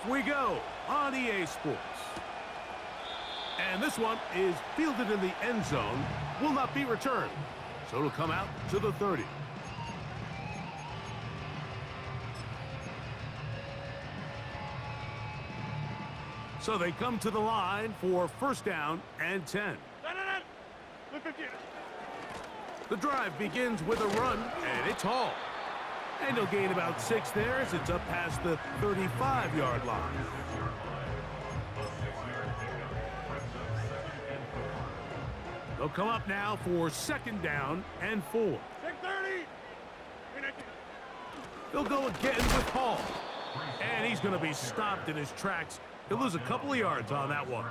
Off we go on EA Sports. And this one is fielded in the end zone, will not be returned. So it'll come out to the 30. So they come to the line for first down and 10. The drive begins with a run, and it's hauled. And he'll gain about 6 there as it's up past the 35-yard line. They'll come up now for second down and 4. They'll go again with Hall. And he's going to be stopped in his tracks. He'll lose a couple of yards on that one.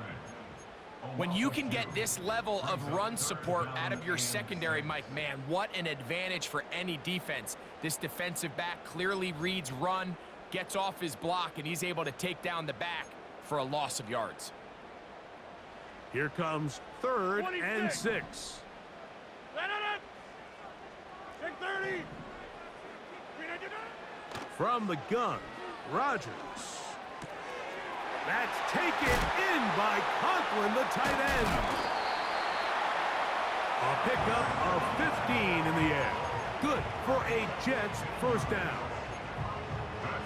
When you can get this level of run support out of your secondary, Mike, man, what an advantage for any defense. This defensive back clearly reads run, gets off his block, and he's able to take down the back for a loss of yards. Here comes 3rd and 6. From the gun, Rodgers. That's taken in by Conklin, the tight end. A pickup of 15 in the air. Good for a Jets first down.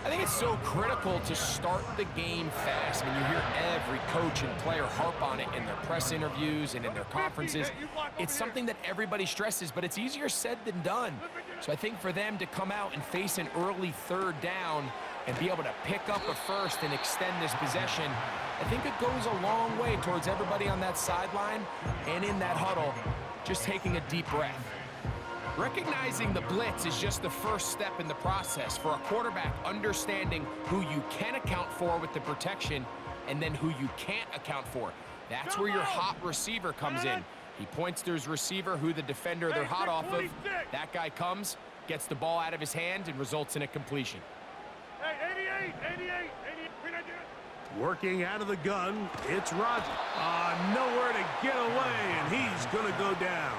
I think it's so critical to start the game fast. I mean, you hear every coach and player harp on it in their press interviews and in their conferences. It's something that everybody stresses, but it's easier said than done. So I think for them to come out and face an early 3rd down and be able to pick up a first and extend this possession, I think it goes a long way towards everybody on that sideline and in that huddle just taking a deep breath. Recognizing the blitz is just the first step in the process for a quarterback, understanding who you can account for with the protection and then who you can't account for. That's where your hot receiver comes in. He points to his receiver, who the defender they're hot off of. That guy comes, gets the ball out of his hand, and results in a completion. Working out of the gun, it's Rodgers. Nowhere to get away, and he's going to go down.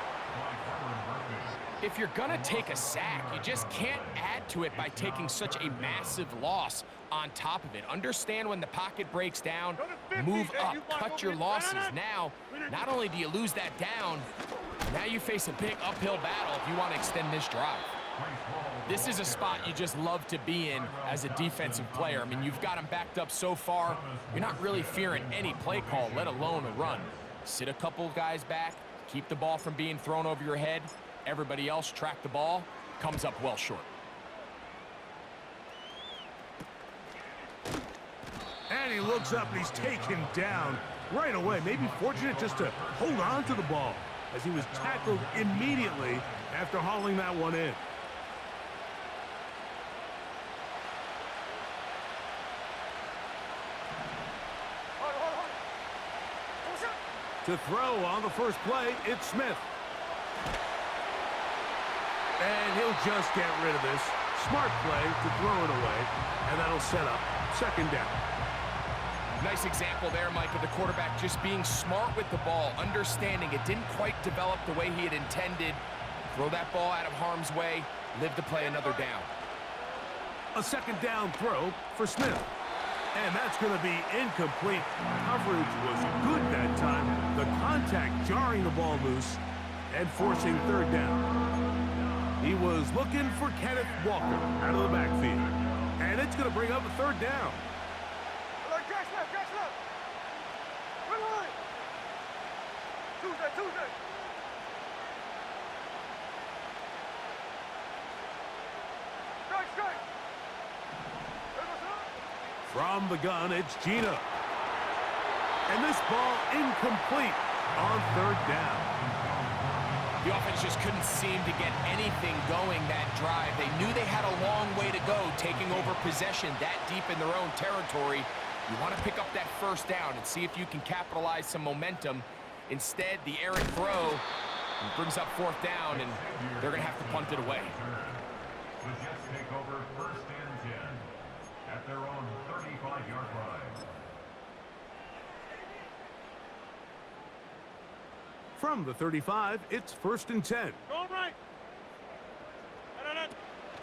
If you're going to take a sack, you just can't add to it by taking such a massive loss on top of it. Understand when the pocket breaks down, move up, cut your losses. Now, not only do you lose that down, now you face a big uphill battle if you want to extend this drive. This is a spot you just love to be in as a defensive player. I mean, you've got them backed up so far, you're not really fearing any play call, let alone a run. Sit a couple of guys back, keep the ball from being thrown over your head. Everybody else track the ball, comes up well short. And he looks up and he's taken down right away. Maybe fortunate just to hold on to the ball as he was tackled immediately after hauling that one in. To throw on the first play, it's Smith. And he'll just get rid of this. Smart play to throw it away, and that'll set up second down. Nice example there, Mike, of the quarterback just being smart with the ball, understanding it didn't quite develop the way he had intended. Throw that ball out of harm's way, live to play another down. A second down throw for Smith. And that's going to be incomplete. Coverage was good that time. The contact jarring the ball loose and forcing third down. He was looking for Kenneth Walker out of the backfield. And it's going to bring up a third down. From the gun, it's Gina. And this ball incomplete on third down. The offense just couldn't seem to get anything going that drive. They knew they had a long way to go, taking over possession that deep in their own territory. You want to pick up that first down and see if you can capitalize some momentum. Instead, the errant throw brings up fourth down, and they're going to have to punt it away. The Jets take over first and 10 at their own 35-yard line. From the 35, it's first and 10. Going right.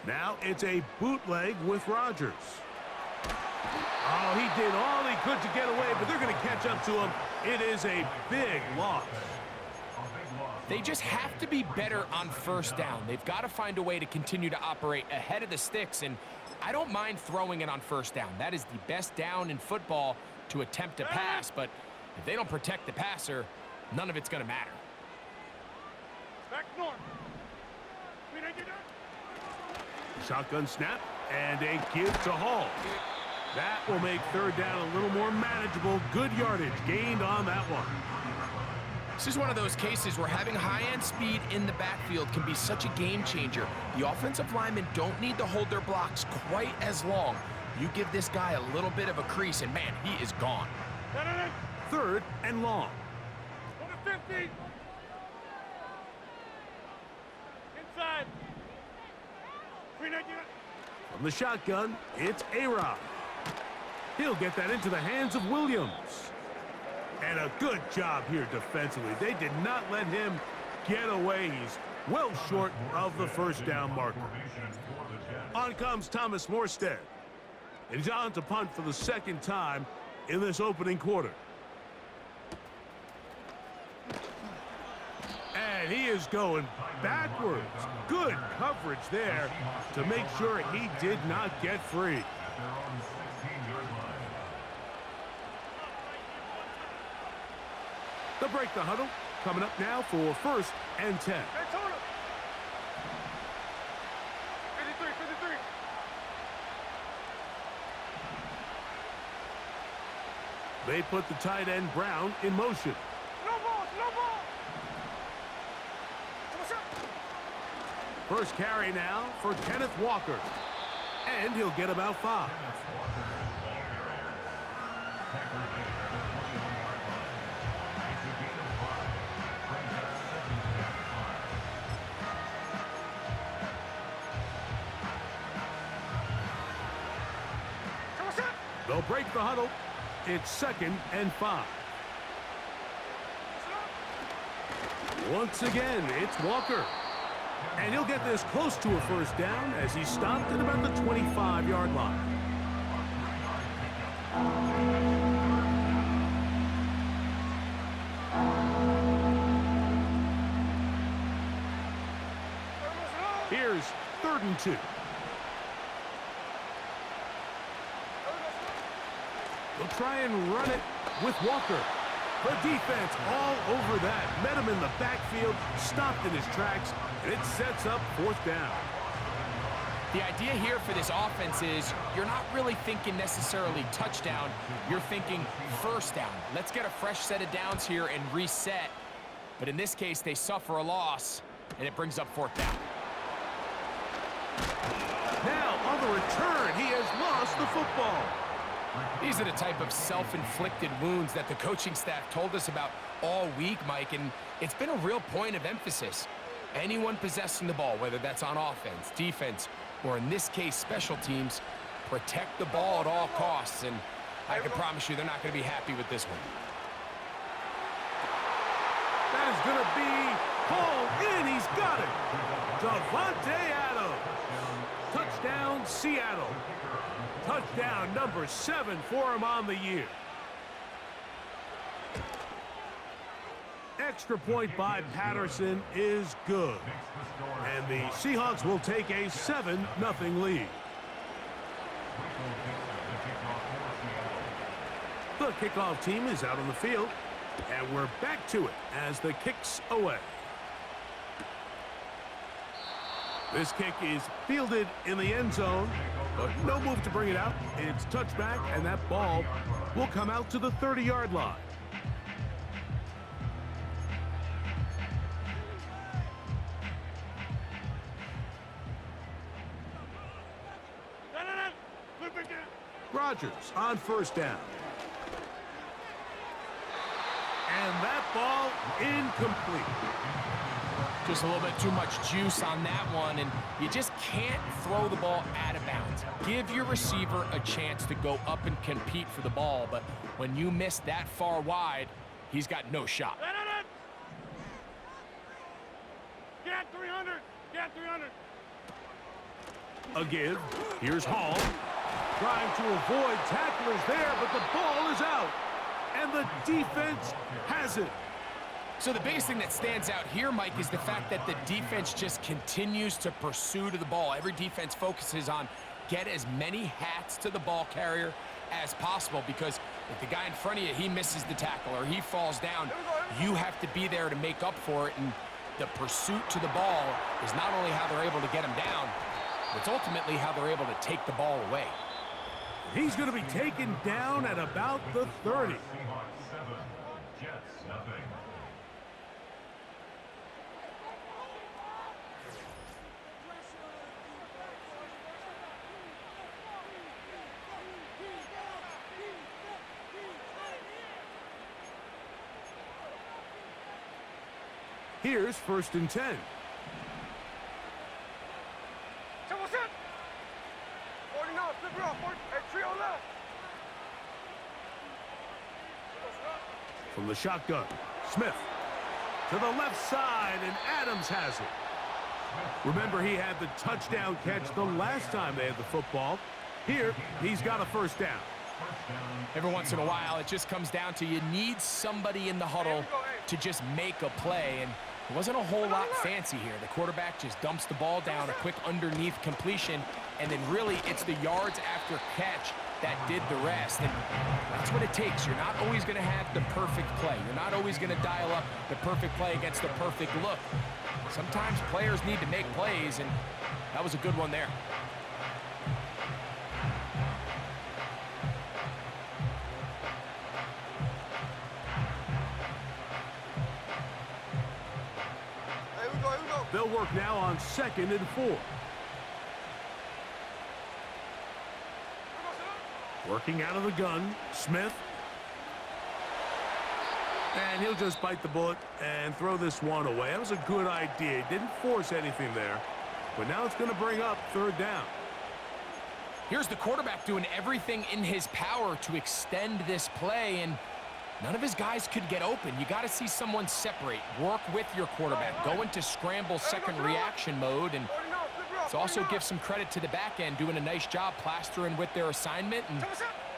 Now it's a bootleg with Rodgers. Oh, he did all he could to get away, but they're going to catch up to him. It is a big loss. They just have to be better on first down. They've got to find a way to continue to operate ahead of the sticks, and I don't mind throwing it on first down. That is the best down in football to attempt a pass, but if they don't protect the passer, none of it's going to matter. Back north. Shotgun snap and a give to Hall. That will make third down a little more manageable. Good yardage gained on that one. This is one of those cases where having high-end speed in the backfield can be such a game changer. The offensive linemen don't need to hold their blocks quite as long. You give this guy a little bit of a crease, and man, he is gone. Third and long. 50. Inside. From the shotgun, it's A-Rod. He'll get that into the hands of Williams. And a good job here defensively. They did not let him get away. He's well short of the first down marker. On comes Thomas Morstead. And he's on to punt for the second time in this opening quarter. And he is going backwards. Good coverage there to make sure he did not get free. They'll break the huddle. Coming up now for first and 10. 53. They put the tight end Brown in motion. Slow ball. First carry now for Kenneth Walker. And he'll get about 5. They'll break the huddle. It's second and 5. Once again, it's Walker. And he'll get this close to a first down as he stopped at about the 25-yard line. Here's 3rd and 2. They'll try and run it with Walker. The defense all over that. Met him in the backfield, stopped in his tracks, and it sets up 4th down. The idea here for this offense is you're not really thinking necessarily touchdown. You're thinking first down. Let's get a fresh set of downs here and reset. But in this case, they suffer a loss, and it brings up 4th down. Now, on the return, he has lost the football. These are the type of self-inflicted wounds that the coaching staff told us about all week, Mike, and it's been a real point of emphasis. Anyone possessing the ball, whether that's on offense, defense, or in this case, special teams, protect the ball at all costs, and I can promise you they're not going to be happy with this one. That is going to be pulled in. He's got it. Davante Adams. Touchdown, Seattle. Touchdown number 7 for him on the year. Extra point by Patterson is good. And the Seahawks will take a 7-0 lead. The kickoff team is out on the field. And we're back to it as the kick's away. This kick is fielded in the end zone, but no move to bring it out. It's touchback, and that ball will come out to the 30-yard line. Rodgers on first down. And that ball incomplete. Just a little bit too much juice on that one, and you just can't throw the ball out of bounds. Give your receiver a chance to go up and compete for the ball, but when you miss that far wide, he's got no shot. Get 300. Get 300. A give. Here's Hall. Trying to avoid tacklers there, but the ball is out. And the defense has it. So the biggest thing that stands out here, Mike, is the fact that the defense just continues to pursue to the ball. Every defense focuses on get as many hats to the ball carrier as possible, because if the guy in front of you, he misses the tackle or he falls down, you have to be there to make up for it. And the pursuit to the ball is not only how they're able to get him down, it's ultimately how they're able to take the ball away. He's going to be taken down at about the 30. Seahawks 7, Jets nothing. Here's 1st and 10. From the shotgun, Smith to the left side, and Adams has it. Remember, he had the touchdown catch the last time they had the football. Here, he's got a 1st down. Every once in a while, it just comes down to you need somebody in the huddle to just make a play, and it wasn't a whole lot fancy here. The quarterback just dumps the ball down, a quick underneath completion, and then really it's the yards after catch that did the rest. And that's what it takes. You're not always going to have the perfect play. You're not always going to dial up the perfect play against the perfect look. Sometimes players need to make plays, and that was a good one there. They'll work now on 2nd and 4. Working out of the gun, Smith. And he'll just bite the bullet and throw this one away. That was a good idea. He didn't force anything there. But now it's going to bring up 3rd down. Here's the quarterback doing everything in his power to extend this play, and none of his guys could get open. You got to see someone separate, work with your quarterback, go into scramble second reaction mode, and let's also give some credit to the back end doing a nice job plastering with their assignment, and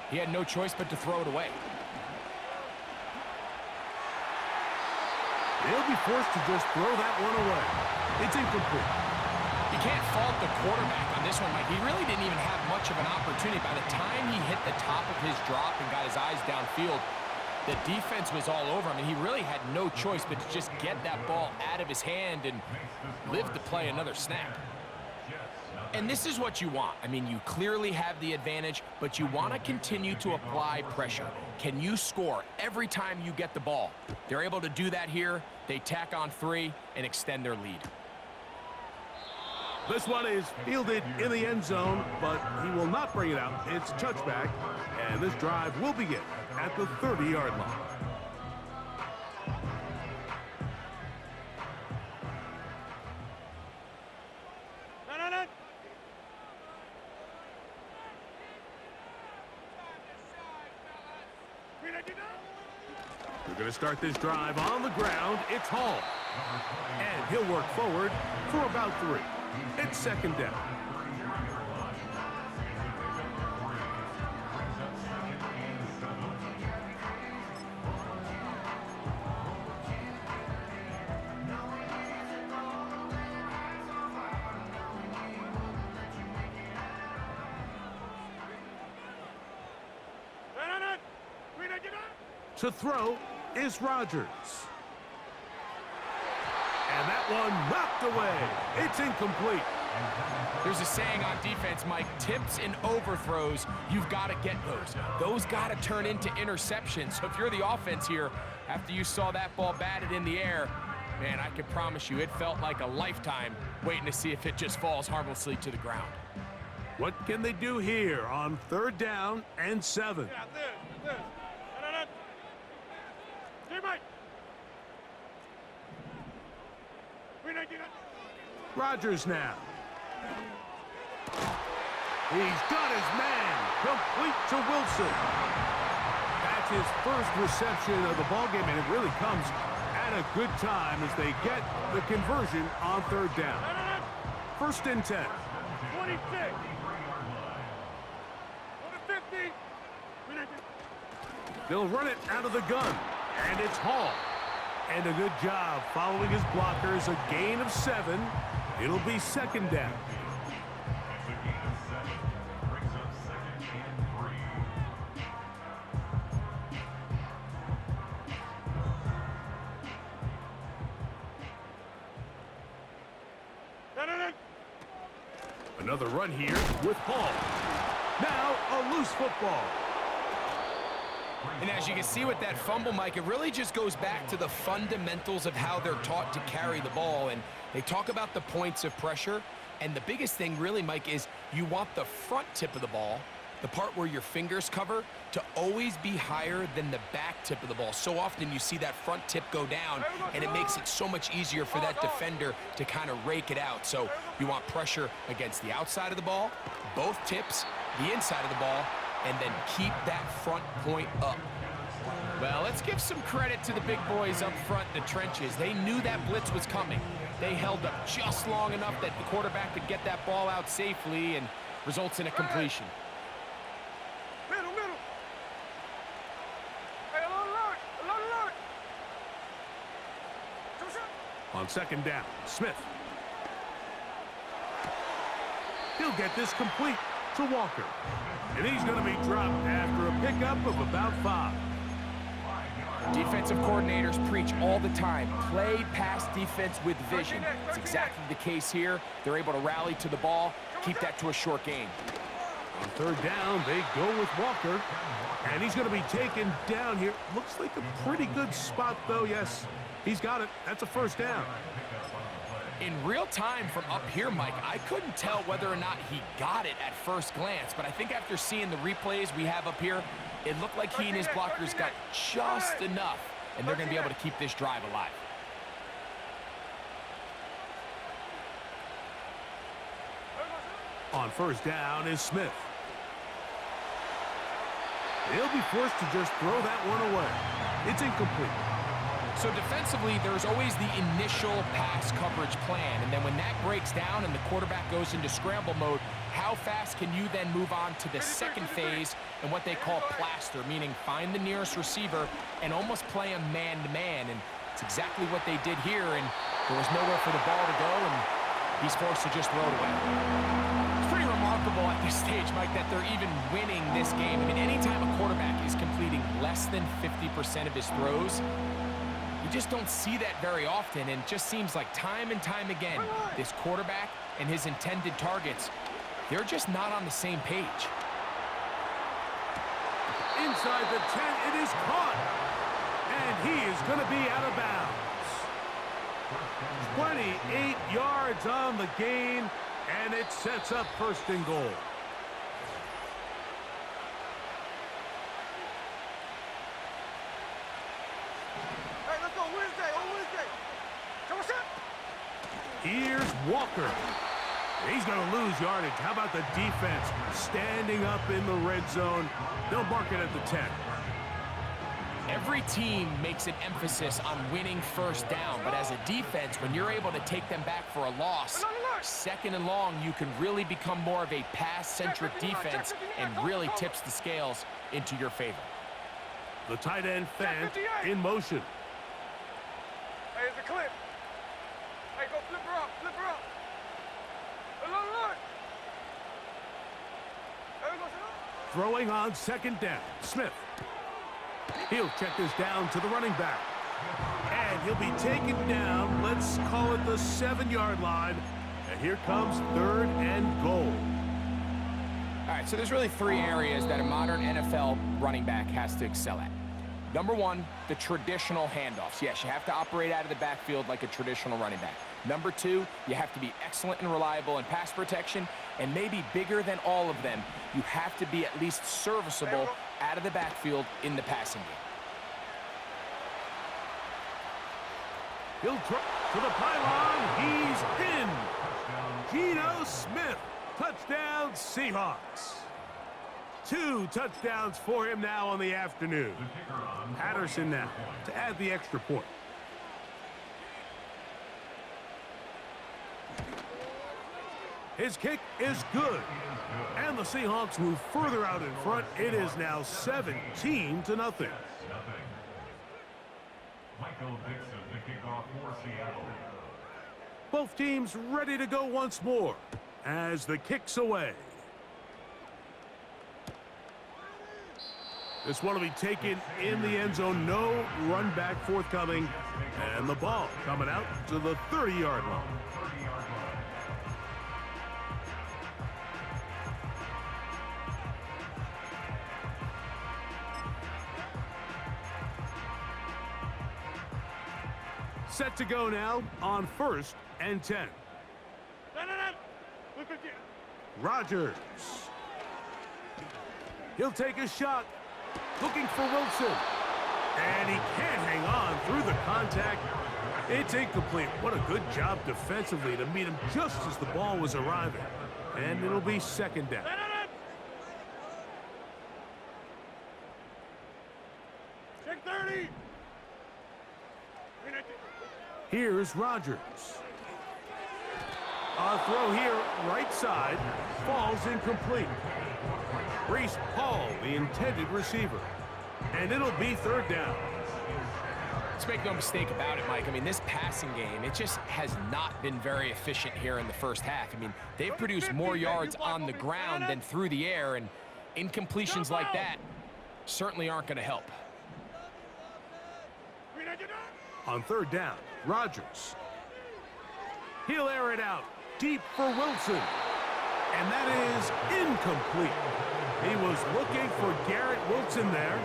he had no choice but to throw it away. They'll be forced to just throw that one away. It's incomplete. You can't fault the quarterback on this one, Mike. He really didn't even have much of an opportunity. By the time he hit the top of his drop and got his eyes downfield, the defense was all over him, and he really had no choice but to just get that ball out of his hand and live to play another snap. And this is what you want. I mean, you clearly have the advantage, but you want to continue to apply pressure. Can you score every time you get the ball? They're able to do that here. They tack on 3 and extend their lead. This one is fielded in the end zone, but he will not bring it out. It's touchback, and this drive will begin at the 30-yard line. We're going to start this drive on the ground. It's Hall. And he'll work forward for about 3. It's 2nd down. To throw is Rodgers. And that one knocked away. It's incomplete. There's a saying on defense, Mike, tips and overthrows, you've got to get those. Those got to turn into interceptions. So if you're the offense here, after you saw that ball batted in the air, man, I can promise you it felt like a lifetime waiting to see if it just falls harmlessly to the ground. What can they do here on 3rd down and 7? Rodgers now. He's got his man. Complete to Wilson. That's his first reception of the ballgame, and it really comes at a good time as they get the conversion on 3rd down. 1st and 10. 26. They'll run it out of the gun, and it's Hall. And a good job following his blockers, a gain of 7. It'll be second down. It's a gain of 7. Brings up second and 3. Another run here with Hall. Now a loose football. And as you can see with that fumble, Mike, it really just goes back to the fundamentals of how they're taught to carry the ball. And they talk about the points of pressure. And the biggest thing really, Mike, is you want the front tip of the ball, the part where your fingers cover, to always be higher than the back tip of the ball. So often you see that front tip go down, and it makes it so much easier for that defender to kind of rake it out. So you want pressure against the outside of the ball, both tips, the inside of the ball, and then keep that front point up. Well, let's give some credit to the big boys up front in the trenches. They knew that blitz was coming. They held up just long enough that the quarterback could get that ball out safely and results in a completion. Middle. Hey, alert. On second down, Smith. He'll get this complete to Walker. And he's going to be dropped after a pickup of about 5. Defensive coordinators preach all the time, play pass defense with vision. It's exactly the case here. They're able to rally to the ball, keep that to a short game. On third down, they go with Walker. And he's going to be taken down here. Looks like a pretty good spot, though. Yes, he's got it. That's a first down. In real time from up here, Mike, I couldn't tell whether or not he got it at first glance, but I think after seeing the replays we have up here, it looked like he and his blockers got just enough, and they're going to be able to keep this drive alive. On first down is Smith. He'll be forced to just throw that one away. It's incomplete. So defensively, there's always the initial pass coverage plan, and then when that breaks down and the quarterback goes into scramble mode, how fast can you then move on to the second phase and what they call plaster, meaning find the nearest receiver and almost play a man-to-man, and it's exactly what they did here, and there was nowhere for the ball to go, and he's forced to just throw it away. It's pretty remarkable at this stage, Mike, that they're even winning this game. I mean, anytime a quarterback is completing less than 50% of his throws, you just don't see that very often, and it just seems like time and time again, this quarterback and his intended targets, they're just not on the same page. Inside the 10, it is caught. And he is going to be out of bounds. 28 yards on the gain, and it sets up first and goal. Here's Walker. He's going to lose yardage. How about the defense standing up in the red zone? They'll mark it at the 10. Every team makes an emphasis on winning first down, but as a defense, when you're able to take them back for a loss, second and long, you can really become more of a pass-centric defense and really tips the scales into your favor. The tight end Fant in motion. Hey, it's a clip. Hey, go flip her up. Alert. Hey, go. Throwing on second down, Smith. He'll check this down to the running back. And he'll be taken down, let's call it the 7-yard line. And here comes third and goal. All right, so there's really 3 areas that a modern NFL running back has to excel at. Number 1, the traditional handoffs. Yes, you have to operate out of the backfield like a traditional running back. Number 2, you have to be excellent and reliable in pass protection, and maybe bigger than all of them, you have to be at least serviceable out of the backfield in the passing game. He'll drop to the pylon. He's in. Geno Smith. Touchdown, Seahawks. 2 touchdowns for him now on the afternoon. Patterson now to add the extra point. His kick is good. And the Seahawks move further out in front. It is now 17-0. Michael Dixon, the kickoff for Seattle. Both teams ready to go once more as the kick's away. This one will be taken in the end zone. No run back forthcoming. And the ball coming out to the 30-yard line. Set to go now on 1st and 10. Rodgers. He'll take a shot. Looking for Wilson. And he can't hang on through the contact. It's incomplete. What a good job defensively to meet him just as the ball was arriving. And it'll be 2nd down. Check 30. Here's Rodgers. A throw here, right side, falls incomplete. Breece Hall, the intended receiver. And it'll be 3rd down. Let's make no mistake about it, Mike. I mean, this passing game, it just has not been very efficient here in the first half. I mean, they've produced more yards on the ground than through the air, and incompletions like that certainly aren't going to help. On 3rd down, Rodgers. He'll air it out deep for Wilson. And that is incomplete. He was looking for Garrett Wilson there.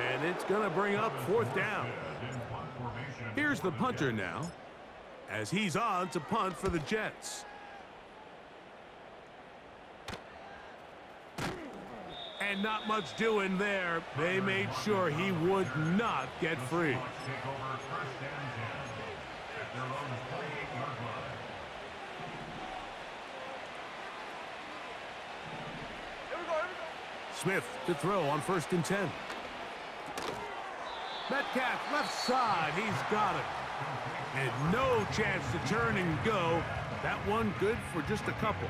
And it's going to bring up 4th down. Here's the punter now, as he's on to punt for the Jets. And not much doing there. They made sure he would not get free. Smith to throw on 1st and 10. Metcalf left side. He's got it. And no chance to turn and go. That one good for just a couple.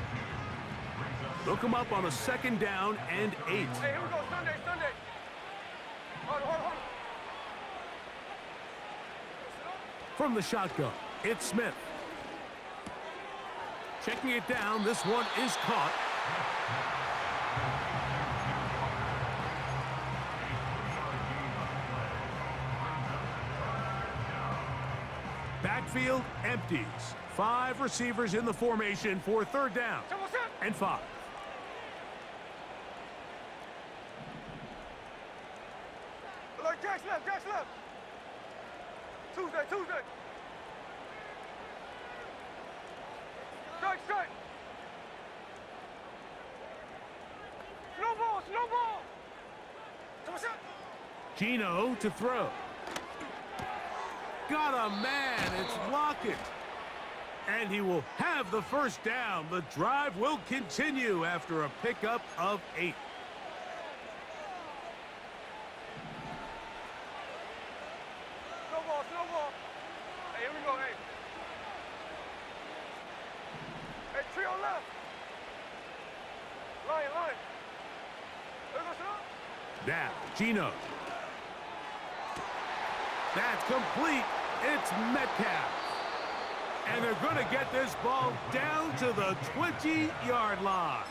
Look him up on a 2nd down and 8. Hey, here we go. Sunday. Hold. From the shotgun, it's Smith. Checking it down. This one is caught. Backfield empties. 5 receivers in the formation for 3rd down and 5. Like Jack's left. Tuesday. Strike. Slow ball. Gino to throw. Got a man. It's Lockett. And he will have the 1st down. The drive will continue after a pickup of 8. Slow ball. Hey, here we go, hey. Hey, trio left. Line. There we go, slow. Now, Gino. That's complete. It's Metcalf. And they're going to get this ball down to the 20-yard line.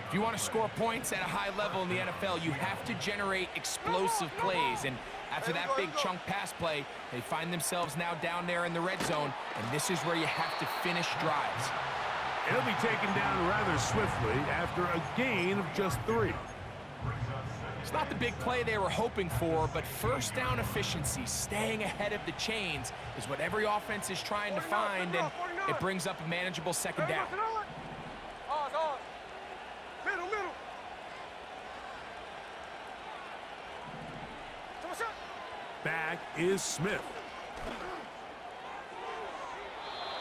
If you want to score points at a high level in the NFL, you have to generate explosive plays. And after that big chunk pass play, they find themselves now down there in the red zone. And this is where you have to finish drives. It'll be taken down rather swiftly after a gain of just 3. It's not the big play they were hoping for, but 1st down efficiency, staying ahead of the chains, is what every offense is trying to find, and it brings up a manageable 2nd down. Middle. Back is Smith.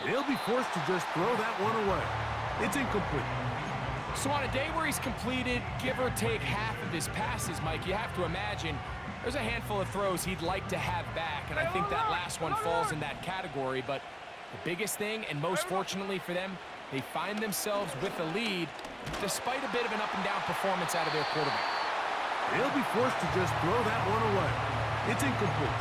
He'll be forced to just throw that one away. It's incomplete. So on a day where he's completed, give or take half of his passes, Mike, you have to imagine there's a handful of throws he'd like to have back, and I think that last one falls in that category. But the biggest thing, and most fortunately for them, They find themselves with the lead despite a bit of an up-and-down performance out of their quarterback. They'll be forced to just throw that one away. It's incomplete.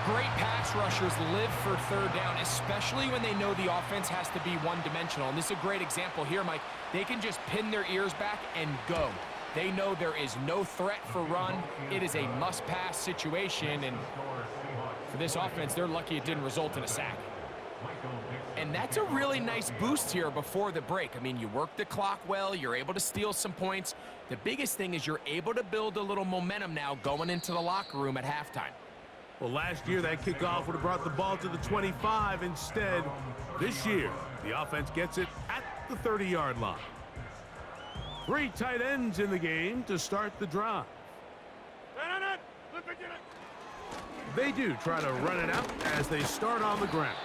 Great pass rushers live for third down, especially when they know the offense has to be one-dimensional. And this is a great example here, Mike. They can just pin their ears back and go. They know there is no threat for run. It is a must-pass situation, and for this offense, they're lucky it didn't result in a sack. And that's a really nice boost here before the break. I mean, you work the clock well, you're able to steal some points. The biggest thing is you're able to build a little momentum now going into the locker room at halftime. Well, last year that kickoff would have brought the ball to the 25. Instead, this year, the offense gets it at the 30-yard line. 3 tight ends in the game to start the drive. They do try to run it out as they start on the ground.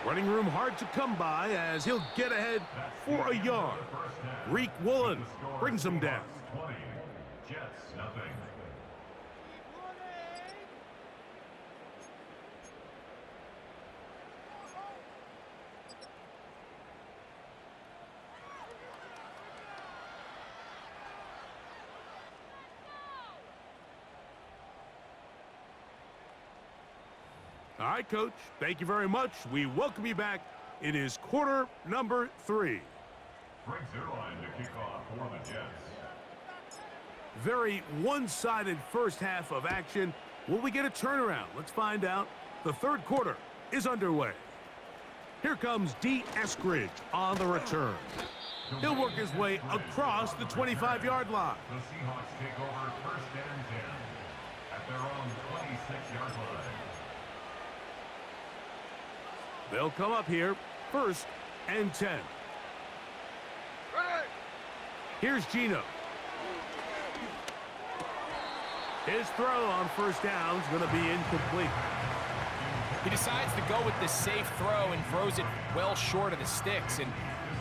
Running room hard to come by as he'll get ahead for a yard. Reek Woolen brings him down. 20. Jets, nothing. All right, Coach, thank you very much. We welcome you back. It is quarter number 3. Brings Zerline to kick off for the Jets. Very one-sided first half of action. Will we get a turnaround? Let's find out. The third quarter is underway. Here comes D. Eskridge on the return. He'll work his way across the 25-yard line. The Seahawks take over first and 10 at their own 26-yard line. They'll come up here, first and 10. Here's Gino. His throw on first down is going to be incomplete. He decides to go with the safe throw and throws it well short of the sticks. And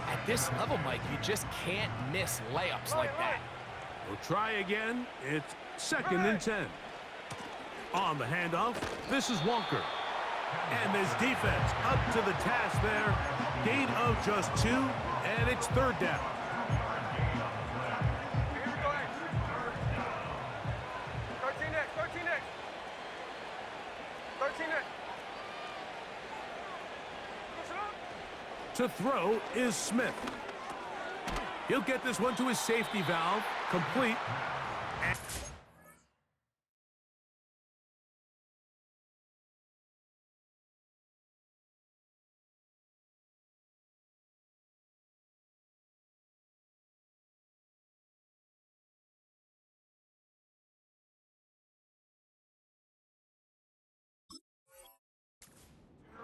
at this level, Mike, you just can't miss layups like that. We'll try again. It's second and 10. On the handoff, this is Walker. And this defense up to the task there. Gain of just 2, and it's third down. Here we go, X. 13X, 13X. 13X. Listen up. To throw is Smith. He'll get this one to his safety valve, complete. And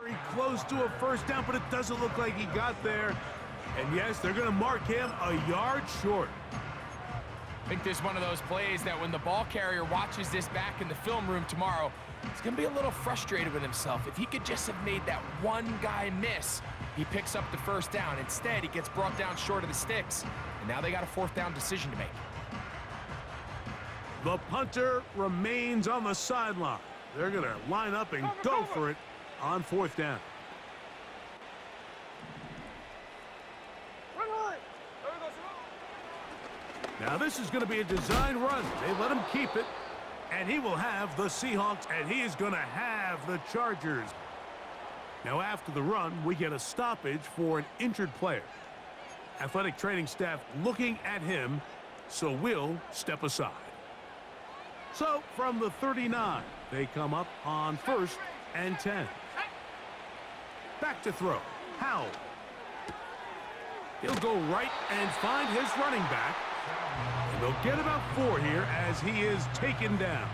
very close to a first down, but it doesn't look like he got there. And yes, they're going to mark him a yard short. I think this is one of those plays that when the ball carrier watches this back in the film room tomorrow, he's going to be a little frustrated with himself. If he could just have made that one guy miss, he picks up the first down. Instead, he gets brought down short of the sticks, and now they got a fourth down decision to make. The punter remains on the sideline. They're going to line up and go for it on fourth down. Now this is going to be a design run. They let him keep it, and he will have the Seahawks, and he is going to have the Chargers. Now after the run, we get a stoppage for an injured player. Athletic training staff looking at him, so we'll step aside. So from the 39, they come up on first and 10. Back to throw. Howell. He'll go right and find his running back. And they'll get about 4 here as he is taken down.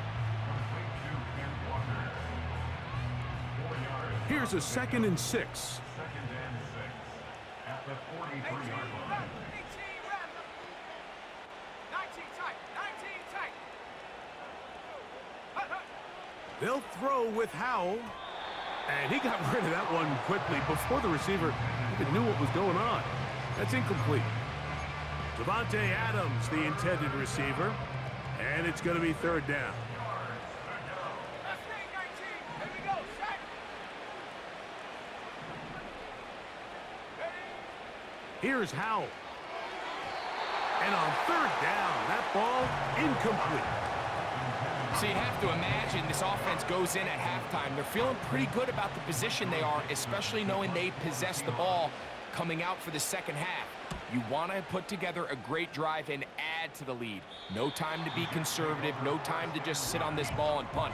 Here's a second and 6. Second and 6 at the 43-yard line. 19 tight, 19 tight. They'll throw with Howell. And he got rid of that one quickly before the receiver even knew what was going on. That's incomplete. Devontae Adams, the intended receiver. And it's going to be third down. Here we go, set. Here's Howell. And on third down, that ball incomplete. So you have to imagine this offense goes in at halftime. They're feeling pretty good about the position they are, especially knowing they possess the ball coming out for the second half. You want to put together a great drive and add to the lead. No time to be conservative, no time to just sit on this ball and punt.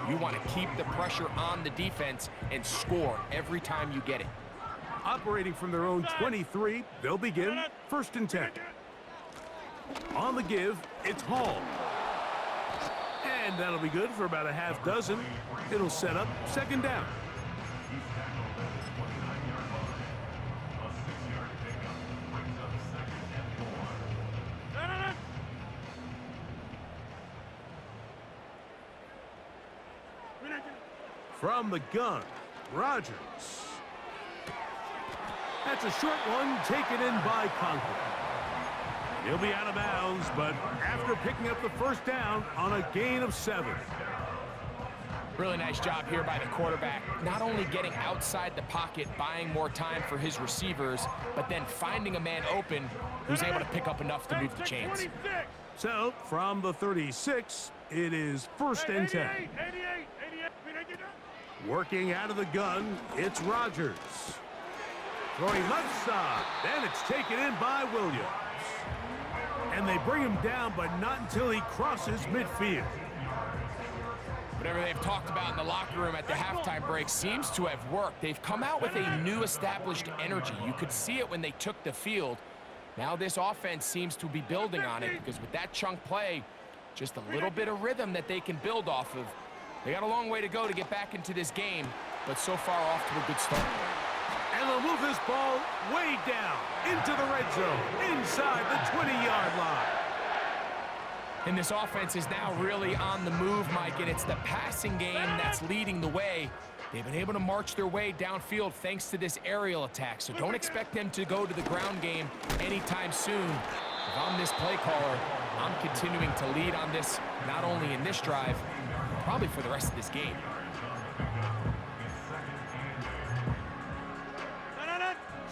You want to keep the pressure on the defense and score every time you get it. Operating from their own 23, they'll begin 1st and 10. On the give, it's Hall. And that'll be good for about a half dozen. It'll set up 2nd down. He's tackled at the 29-yard line. A 6-yard pickup brings up 2nd and 4. From the gun, Rodgers. That's a short one taken in by Conklin. He'll be out of bounds, but after picking up the 1st down on a gain of 7. Really nice job here by the quarterback, not only getting outside the pocket, buying more time for his receivers, but then finding a man open who's able to pick up enough to move the chains. So, from the 36, it is 1st and 10. Working out of the gun, it's Rodgers. Throwing left side, and it's taken in by Williams. And they bring him down, but not until he crosses midfield. Whatever they've talked about in the locker room at the halftime break seems to have worked. They've come out with a new established energy. You could see it when they took the field. Now this offense seems to be building on it because with that chunk play, just a little bit of rhythm that they can build off of. They got a long way to go to get back into this game, but so far off to a good start. And they'll move this ball way down into the red zone, inside the 20-yard line. And this offense is now really on the move, Mike, and it's the passing game that's leading the way. They've been able to march their way downfield thanks to this aerial attack, so don't expect them to go to the ground game anytime soon. If I'm this play caller, I'm continuing to lead on this, not only in this drive, but probably for the rest of this game.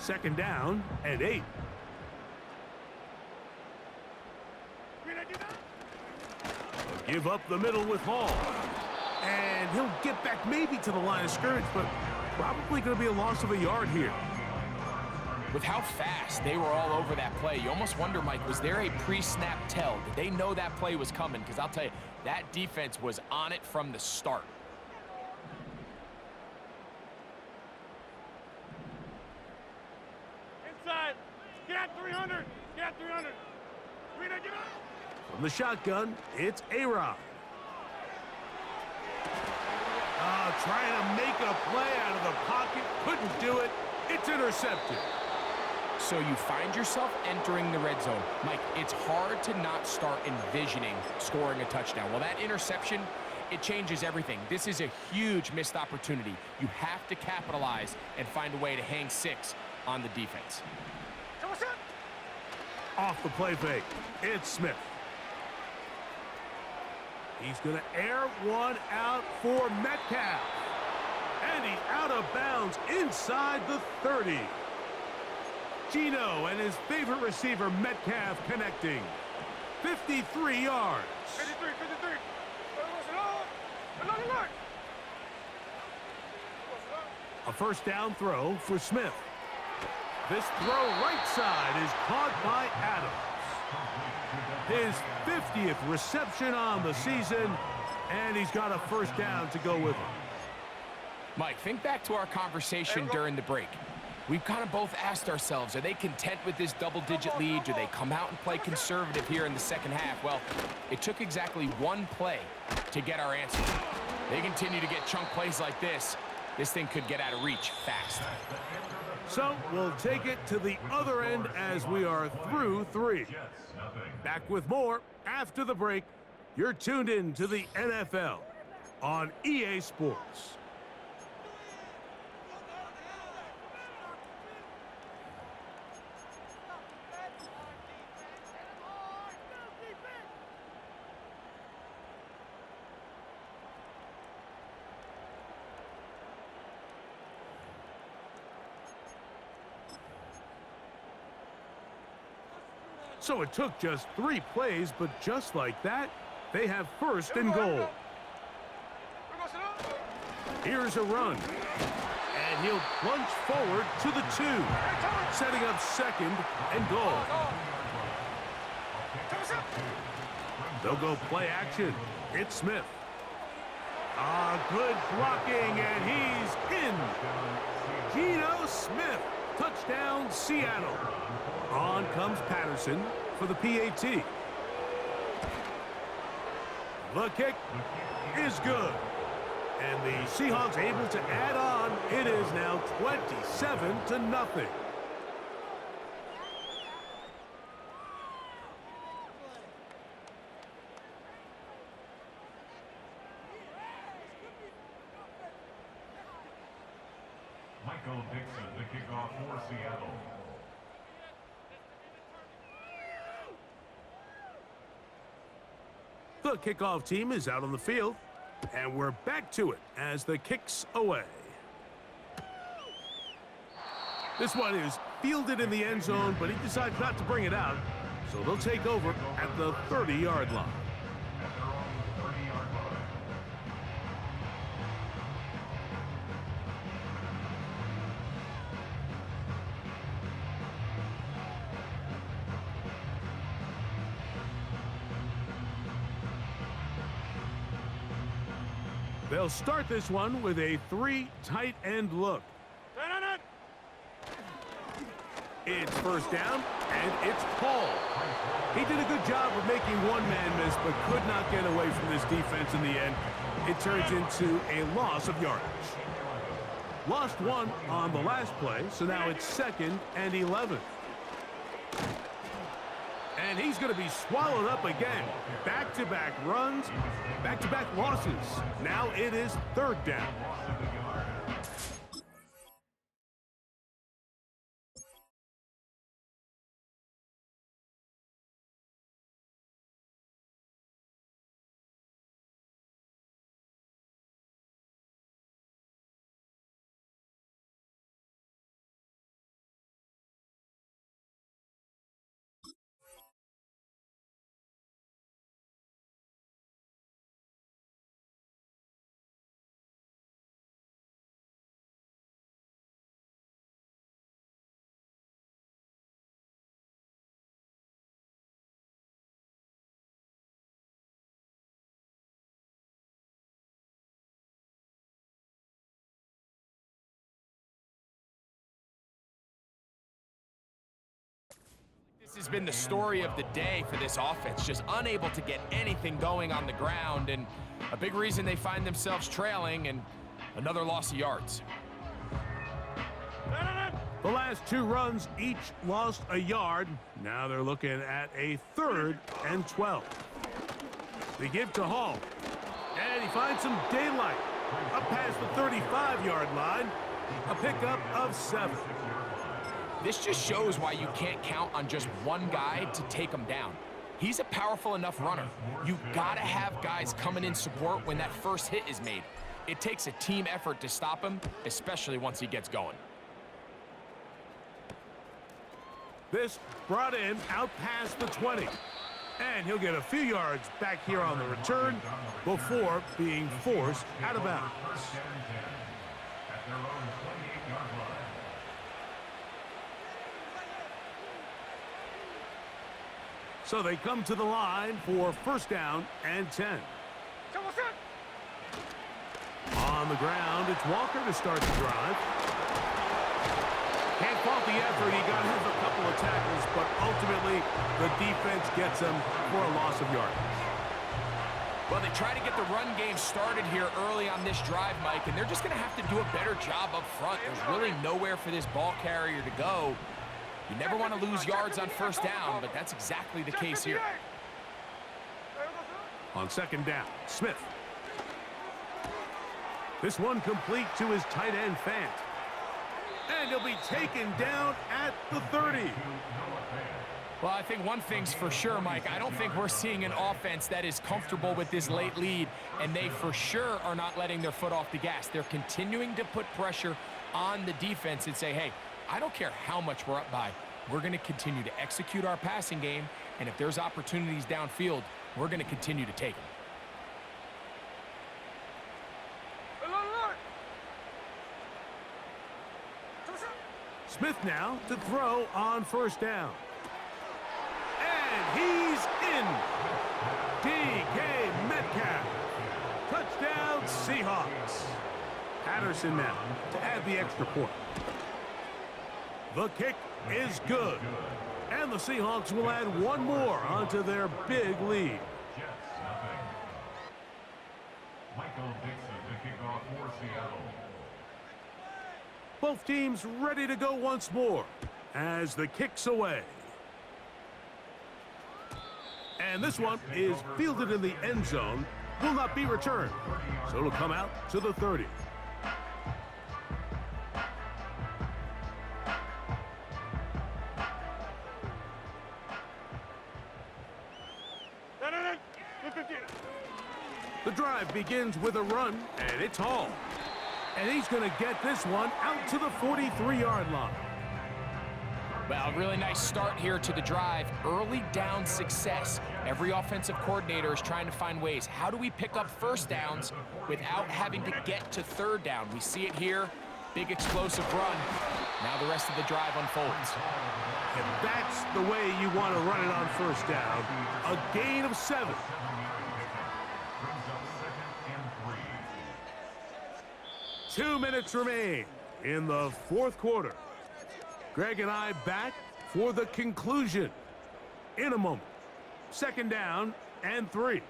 2nd down and 8. Give up the middle with Hall. And he'll get back maybe to the line of scrimmage, but probably going to be a loss of a yard here. With how fast they were all over that play, you almost wonder, Mike, was there a pre-snap tell? Did they know that play was coming? Because I'll tell you, that defense was on it from the start. Inside. Get out 300. Get out 300. Get out. From the shotgun, it's A-Rod. Trying to make a play out of the pocket. Couldn't do it. It's intercepted. So you find yourself entering the red zone. Mike, it's hard to not start envisioning scoring a touchdown. Well, that interception, it changes everything. This is a huge missed opportunity. You have to capitalize and find a way to hang 6 on the defense. Off the play fake, it's Smith. He's going to air one out for Metcalf. And he's out of bounds inside the 30. Gino and his favorite receiver, Metcalf, connecting. 53 yards. 53. A 1st down throw for Smith. This throw right side is caught by Adams. His 50th reception on the season, and he's got a 1st down to go with him. Mike, think back to our conversation during the break. We've kind of both asked ourselves, are they content with this double-digit lead? Do they come out and play conservative here in the second half? Well, it took exactly one play to get our answer. They continue to get chunk plays like this. This thing could get out of reach fast. So we'll take it to the other end as we are through 3. Back with more after the break. You're tuned in to the NFL on EA Sports. So it took just 3 plays, but just like that, they have first and goal. Here's a run. And he'll plunge forward to the 2, setting up second and goal. They'll go play action. It's Smith. Good blocking, and he's in. Geno Smith, touchdown Seattle. On comes Patterson for the PAT. The kick is good. And the Seahawks able to add on. It is now 27-0. Michael Dixon, the kickoff for Seattle. The kickoff team is out on the field, and we're back to it as the kick's away. This one is fielded in the end zone, but he decides not to bring it out, so they'll take over at the 30-yard line. At their own 30-yard line. They'll start this one with a 3 tight end look. It's first down, and it's Paul. He did a good job of making one man miss, but could not get away from this defense in the end. It turns into a loss of yardage. Lost 1 on the last play, so now it's 2nd and 11. And he's going to be swallowed up again. Back-to-back runs, back-to-back losses. Now it is 3rd down. This has been the story of the day for this offense, just unable to get anything going on the ground, and a big reason they find themselves trailing and another loss of yards. The last 2 runs each lost a yard. Now they're looking at a 3rd and 12. They give to Hall, and he finds some daylight up past the 35-yard line. A pickup of 7. This just shows why you can't count on just one guy to take him down. He's a powerful enough runner. You gotta have guys coming in support when that first hit is made. It takes a team effort to stop him, especially once he gets going. This brought in out past the 20. And he'll get a few yards back here on the return before being forced out of bounds. At their own 28-yard line. So they come to the line for first down and 10. On the ground, it's Walker to start the drive. Can't fault the effort. He got him a couple of tackles, but ultimately the defense gets him for a loss of yardage. Well, they try to get the run game started here early on this drive, Mike, and they're just going to have to do a better job up front. There's really nowhere for this ball carrier to go. You never want to lose yards on first down, but that's exactly the case here. On 2nd down, Smith. This one complete to his tight end, Fant. And he'll be taken down at the 30. Well, I think one thing's for sure, Mike. I don't think we're seeing an offense that is comfortable with this late lead, and they for sure are not letting their foot off the gas. They're continuing to put pressure on the defense and say, hey, I don't care how much we're up by. We're going to continue to execute our passing game, and if there's opportunities downfield, we're going to continue to take them. Smith now to throw on first down. And he's in. DK Metcalf. Touchdown, Seahawks. Patterson now to add the extra point. The kick is good. And the Seahawks will add one more onto their big lead. Jets, nothing. Michael Dixon to kick off for Seattle. Both teams ready to go once more as the kick's away. And this one is fielded in the end zone, will not be returned. So it'll come out to the 30. The drive begins with a run, and it's Hall. And he's going to get this one out to the 43-yard line. Well, really nice start here to the drive. Early down success. Every offensive coordinator is trying to find ways. How do we pick up first downs without having to get to third down? We see it here. Big explosive run. Now the rest of the drive unfolds. And that's the way you want to run it on first down. A gain of 7. Brings up 2nd and 3. 2 minutes remain in the fourth quarter. Greg and I back for the conclusion in a moment. 2nd down and 3.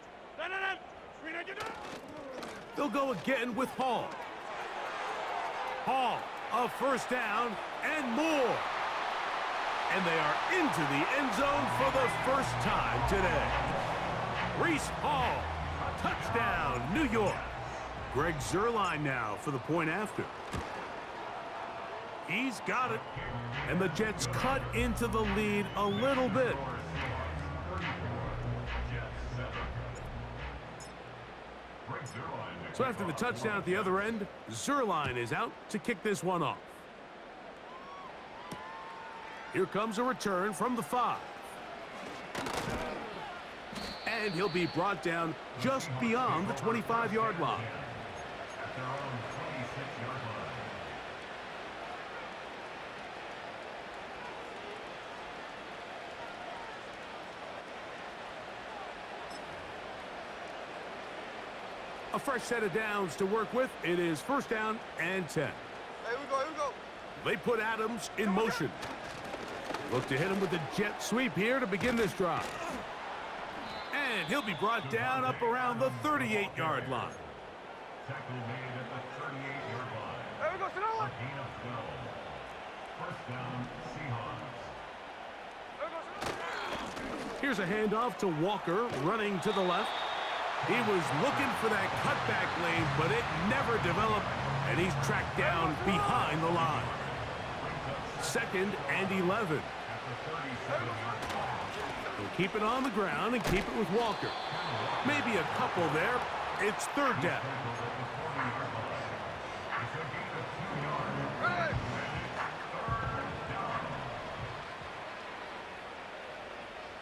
They'll go again with Hall. Hall, a first down and more. And they are into the end zone for the first time today. Reese Hall, touchdown, New York. Greg Zuerlein now for the point after. He's got it. And the Jets cut into the lead a little bit. So after the touchdown at the other end, Zuerlein is out to kick this one off. Here comes a return from the 5. And he'll be brought down just beyond the 25-yard line. At their own 26-yard line. A fresh set of downs to work with. It is 1st down and 10. Here we go. They put Adams in motion. Look to hit him with the jet sweep here to begin this drive. And he'll be brought down up around the 38-yard line. Tackle made at the 38-yard line. Here we go, sit down. A gain of 12. 1st down, Seahawks. Here's a handoff to Walker, running to the left. He was looking for that cutback lane, but it never developed, and he's tracked down behind the line. 2nd and 11. He'll keep it on the ground and keep it with Walker. Maybe a couple there. It's 3rd down.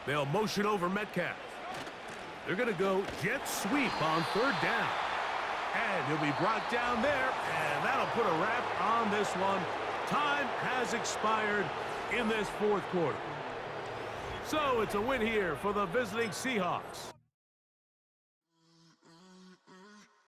They'll motion over Metcalf. They're going to go jet sweep on 3rd down. And he'll be brought down there, and that'll put a wrap on this one. Time has expired in this 4th quarter. So it's a win here for the visiting Seahawks.